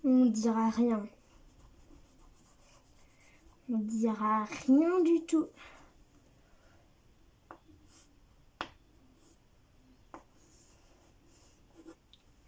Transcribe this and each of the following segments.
On dira rien. On dira rien du tout.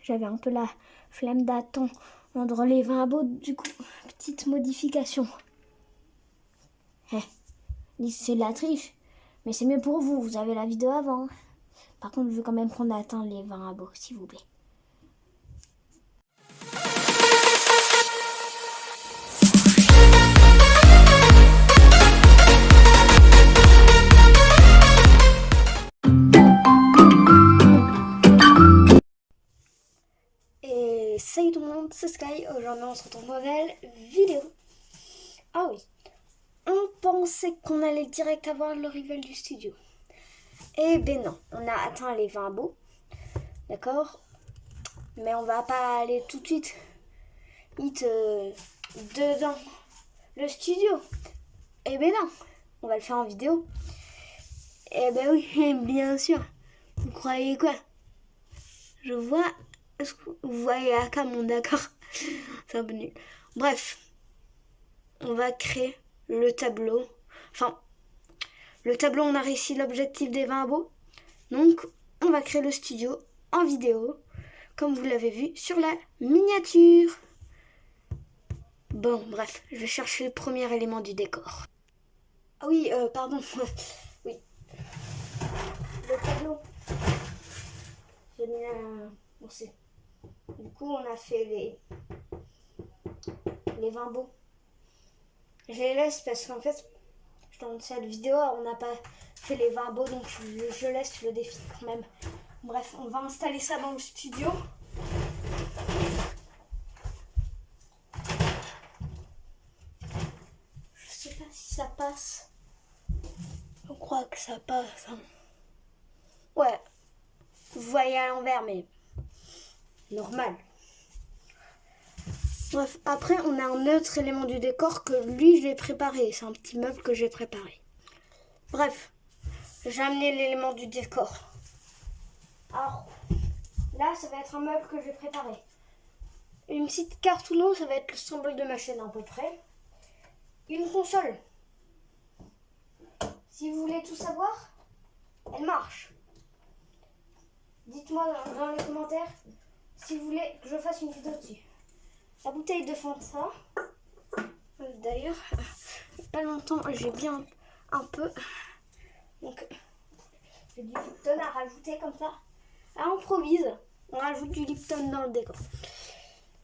J'avais un peu la flemme d'attendre les 20 abos, du coup, petite modification. C'est de la triche, mais c'est mieux pour vous, vous avez la vidéo avant. Par contre, je veux quand même qu'on atteigne les 20 abos, s'il vous plaît. Et salut tout le monde, c'est Sky. Aujourd'hui, on se retrouve pour une nouvelle vidéo. Ah oui, on pensait qu'on allait direct avoir le rival du studio. Eh ben non, on a atteint les 20 abos. D'accord? Mais on va pas aller tout de suite dedans le studio. Eh ben non, on va le faire en vidéo. Eh ben oui, bien sûr. Vous croyez quoi? Je vois... Vous voyez la cam, d'accord? C'est un peu nul. Bref, on va créer le tableau. Enfin, le tableau, on a réussi l'objectif des 20 abos. Donc, on va créer le studio en vidéo, comme vous l'avez vu sur la miniature. Bon, bref, je vais chercher le premier élément du décor. Ah oui, pardon. Oui. Le tableau. J'ai mis la... Bon, c'est... Du coup, on a fait les 20 beaux. Je les laisse parce qu'en fait, dans cette vidéo, on n'a pas fait les 20 beaux, donc je laisse le défi quand même. Bref, on va installer ça dans le studio. Je sais pas si ça passe. Je crois que ça passe. Ouais. Vous voyez à l'envers, mais normal. Bref, après, on a un autre élément du décor que lui, je l'ai préparé. C'est un petit meuble que j'ai préparé. Bref, j'ai amené l'élément du décor. Alors, là, ça va être un meuble que j'ai préparé. Une petite cartouneau, ça va être le symbole de ma chaîne à peu près. Une console. Si vous voulez tout savoir, elle marche. Dites-moi dans les commentaires si vous voulez que je fasse une vidéo dessus. La bouteille de Fanta. D'ailleurs, pas longtemps, j'ai bien un peu. Donc, j'ai du Lipton à rajouter comme ça. À improvise, on rajoute du Lipton dans le décor.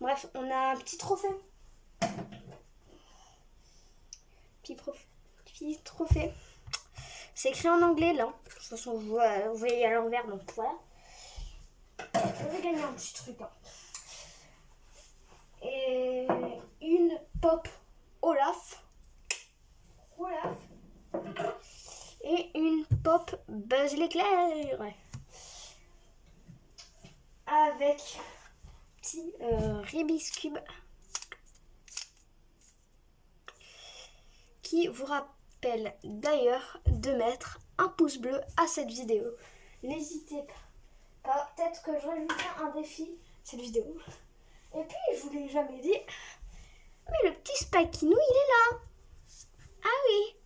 Bref, on a un petit trophée. Petit trophée. C'est écrit en anglais là. De toute façon, vous voyez à l'envers, donc voilà. Je vais gagner un petit truc. Hein. Et une pop Olaf. Et une pop Buzz l'éclair. Avec petit Rubik's Cube. Qui vous rappelle d'ailleurs de mettre un pouce bleu à cette vidéo. N'hésitez pas. Peut-être que je rajouterai un défi cette vidéo. Et puis, je vous l'ai jamais dit, mais le petit Spikinou, il est là. Ah oui.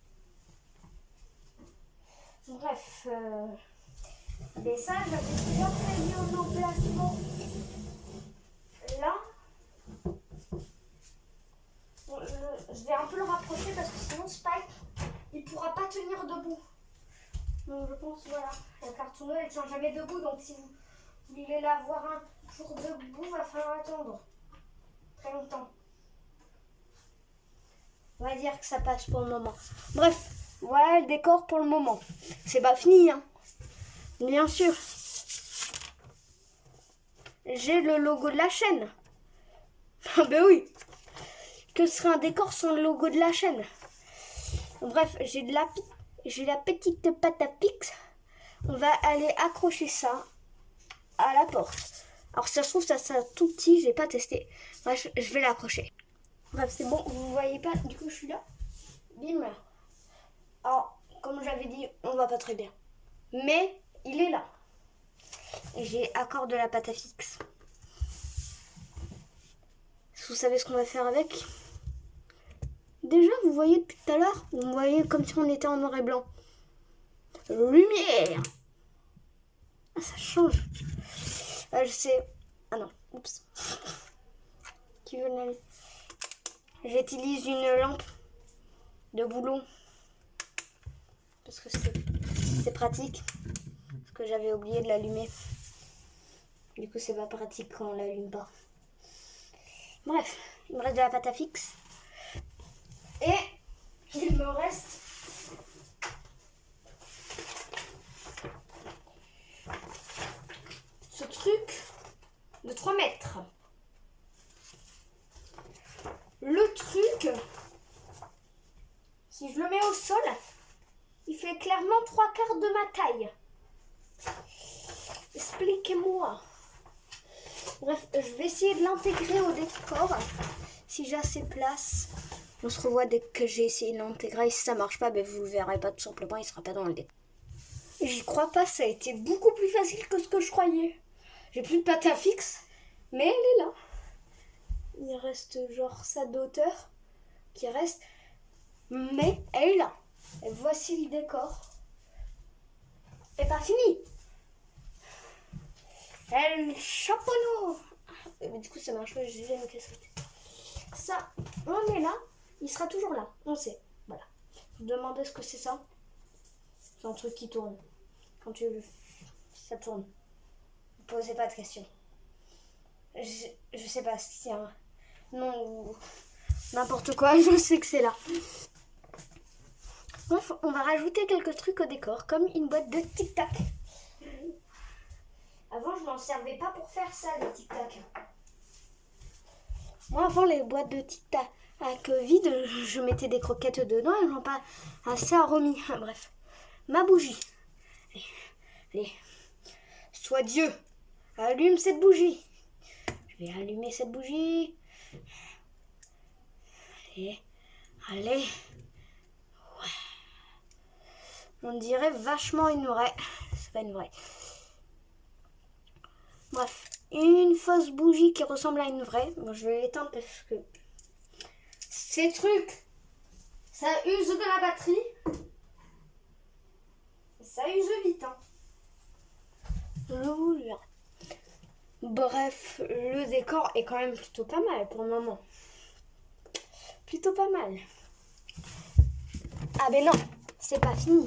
Bref, mais ça, j'avais déjà prévu un emplacement là. Bon, je vais un peu le rapprocher parce que sinon Spike, il pourra pas tenir debout. Donc je pense, voilà, la cartouneau, elle tient jamais debout. Donc si vous voulez la voir un jour debout, il va falloir attendre très longtemps. On va dire que ça passe pour le moment. Bref, voilà le décor pour le moment. C'est pas fini, hein. Bien sûr. J'ai le logo de la chaîne. Ah ben oui. Que serait un décor sans le logo de la chaîne? Bref, j'ai la petite pâte à pix. On va aller accrocher ça à la porte. Alors ça se trouve, ça sera tout petit, j'ai pas testé. Bref, je vais l'accrocher. Bref, c'est bon, vous voyez pas, du coup je suis là. Bim. Alors, comme j'avais dit, on va pas très bien. Mais il est là. Et j'ai accord de la pâte à fixe. Vous savez ce qu'on va faire avec? Déjà, vous voyez depuis tout à l'heure, vous voyez comme si on était en noir et blanc. Lumière! Ah, ça change. Je sais. Ah non, oups. Qui veut l'aller? J'utilise une lampe de boulot. Parce que c'est pratique. Parce que j'avais oublié de l'allumer. Du coup, c'est pas pratique quand on l'allume pas. Bref, il me reste de la pâte à fixe. Et il me reste ce truc de 3 mètres. Le truc, si je le mets au sol, il fait clairement 3/4 de ma taille. Expliquez-moi. Bref, je vais essayer de l'intégrer au décor. Si j'ai assez de place, on se revoit dès que j'ai essayé de l'intégrer. Si ça marche pas, ben vous le verrez pas tout simplement, il sera pas dans le décor. J'y crois pas, ça a été beaucoup plus facile que ce que je croyais. J'ai plus de pâte à fixe, mais elle est là. Il reste genre ça d'auteur qui reste, mais elle est là. Et voici le décor. Et pas fini. El chapeau. Mais du coup ça marche pas, j'ai une cassette. Ça, on est là, il sera toujours là, on sait. Voilà. Vous demandez ce que c'est ça? C'est un truc qui tourne. Quand ça tourne. Ne posez pas de questions. Je sais pas si c'est un nom ou n'importe quoi, je sais que c'est là. Bref, on va rajouter quelques trucs au décor, comme une boîte de tic-tac. Avant, je m'en servais pas pour faire ça, les tic-tac. Moi, avant, les boîtes de tic-tac vides, je mettais des croquettes dedans et j'en pas assez à remis. Bref, ma bougie. Allez. Sois Dieu, allume cette bougie. Je vais allumer cette bougie. Allez. Ouais. On dirait vachement une vraie. C'est pas une vraie. Bref, une fausse bougie qui ressemble à une vraie. Bon, je vais l'éteindre parce que ces trucs, ça use de la batterie. Ça use vite, hein. Je vous le jure. Bref, le décor est quand même plutôt pas mal pour le moment. Plutôt pas mal. Ah ben non, c'est pas fini.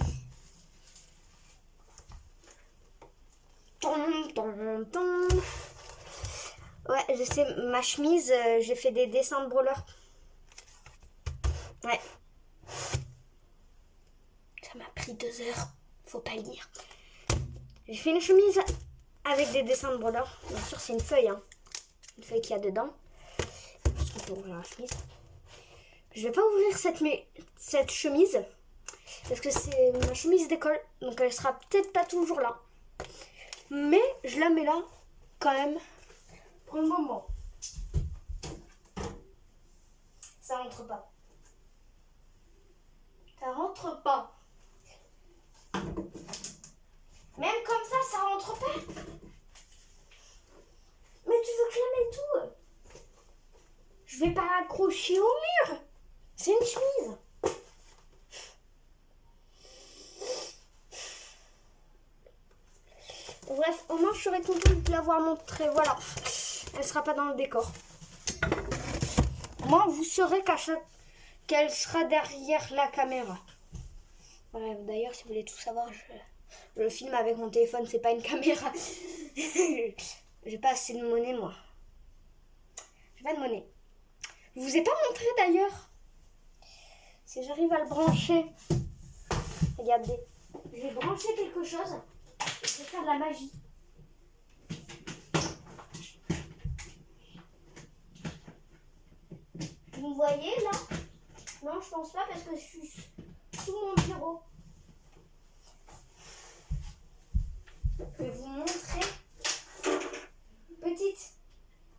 Ouais, je sais, ma chemise, j'ai fait des dessins de brawler. Ouais. Ça m'a pris 2 heures, faut pas le dire. J'ai fait une chemise avec des dessins de brawler. Bien sûr, c'est une feuille, hein. Une feuille qu'il y a dedans. Parce qu'on peut ouvrir la chemise. Je vais pas ouvrir cette chemise. Parce que c'est ma chemise d'école. Donc elle sera peut-être pas toujours là. Mais je la mets là quand même pour le moment. Ça rentre pas. Ça rentre pas. Même comme ça rentre pas. Mais tu veux que je la mette où? Je vais pas l'accrocher au mur. C'est une chemise. Bref, au moins je serais contente de l'avoir montrée. Voilà. Elle sera pas dans le décor. Au moins vous saurez qu'elle sera derrière la caméra. Voilà, d'ailleurs, si vous voulez tout savoir, je filme avec mon téléphone, c'est pas une caméra. J'ai pas assez de monnaie, moi. J'ai pas de monnaie. Je vous ai pas montré d'ailleurs. Si j'arrive à le brancher. Regardez. Je vais brancher quelque chose. Je vais faire de la magie. Vous voyez là? Non, je pense pas parce que je suis sous mon bureau. Je vais vous montrer petite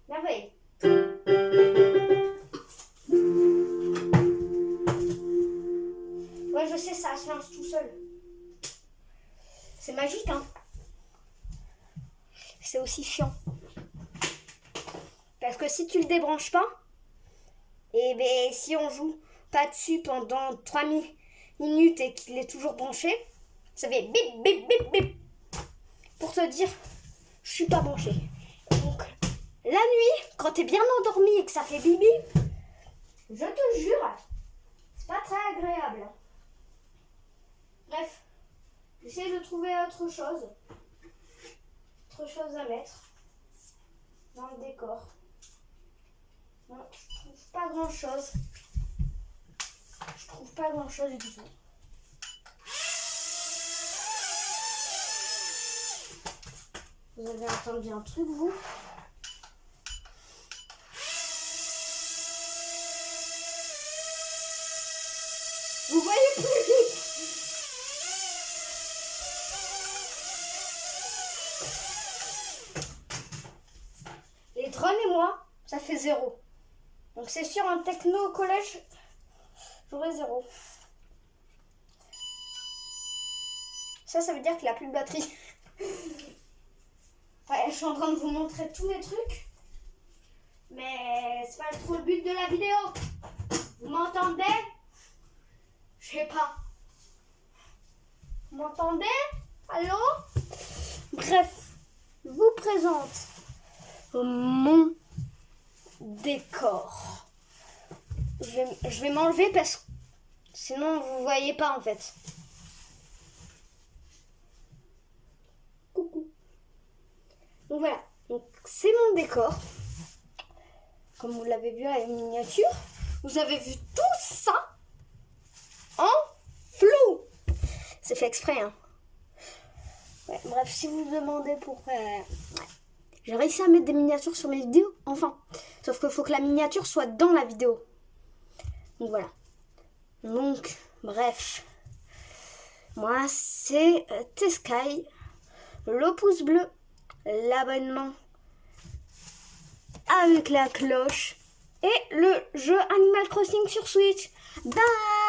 merveille. Ouais, je sais, ça se lance tout seul. C'est magique, hein. C'est aussi chiant. Parce que si tu le débranches pas, Et ben, si on joue pas dessus pendant 3 minutes et qu'il est toujours branché, ça fait bip bip bip bip pour te dire je suis pas branché. Donc la nuit, quand t'es bien endormi et que ça fait bip bip, je te jure, c'est pas très agréable. Bref, j'essaie de trouver autre chose à mettre dans le décor. Non, je trouve pas grand chose. Je trouve pas grand chose du tout. Vous avez entendu un truc, vous? Vous voyez plus? Les drones et moi, ça fait 0. Donc c'est sûr, un techno au collège, j'aurai 0. Ça veut dire qu'il a plus de batterie. Ouais, je suis en train de vous montrer tous mes trucs. Mais c'est pas trop le but de la vidéo. Vous m'entendez? Je sais pas. Vous m'entendez? Allô? Bref, je vous présente mon décor. Je vais m'enlever parce que sinon vous voyez pas en fait. Coucou. Donc voilà, donc c'est mon décor. Comme vous l'avez vu à la miniature, vous avez vu tout ça en flou. C'est fait exprès, hein. Ouais, bref, si vous vous demandez pourquoi... J'ai réussi à mettre des miniatures sur mes vidéos, enfin. Sauf qu'il faut que la miniature soit dans la vidéo. Donc voilà. Donc, bref. Moi, c'est T-Sky, le pouce bleu, l'abonnement avec la cloche et le jeu Animal Crossing sur Switch. Bye!